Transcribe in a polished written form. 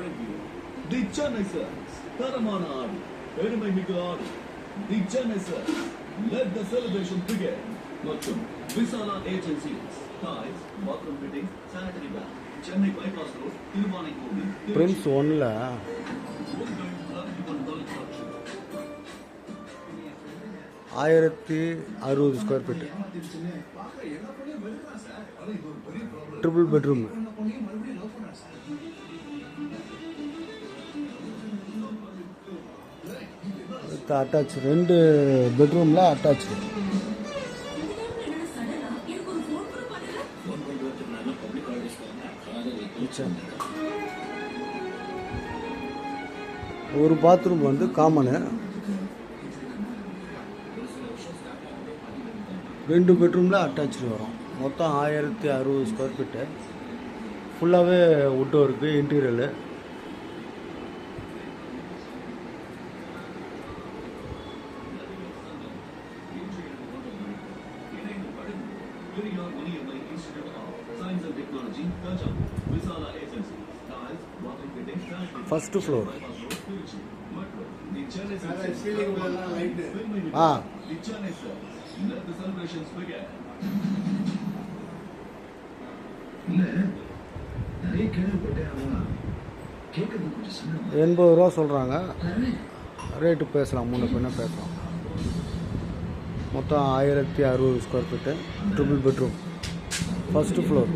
வழங்கிய தி சென்னை சில்க்ஸ் தரமான ஆடி பெருமை மிகு Aadi the Chennai Silks let the celebration begin மற்றும் Visala agencies tiles bathroom fitting sanitary ware Chennai bypass road Thiruvanaikoil prince 1ல 1060 square feet triple bedroom attach 2 பெட்ரூமில் அட்டாச் ஒரு பாத்ரூம் வந்து காமனு 2 பெட்ரூமில் அட்டாச்சு வரும். மொத்தம் 1060 ஸ்கொயர் ஃபீட்டு. ஃபுல்லாகவே would work interior. First floor. ₹80 சொல்கிறாங்க. ரேட்டு பேசலாம், முன்ன பின்ன பேசலாம். மொத்தம் 1060 square feet, triple bedroom, first floor.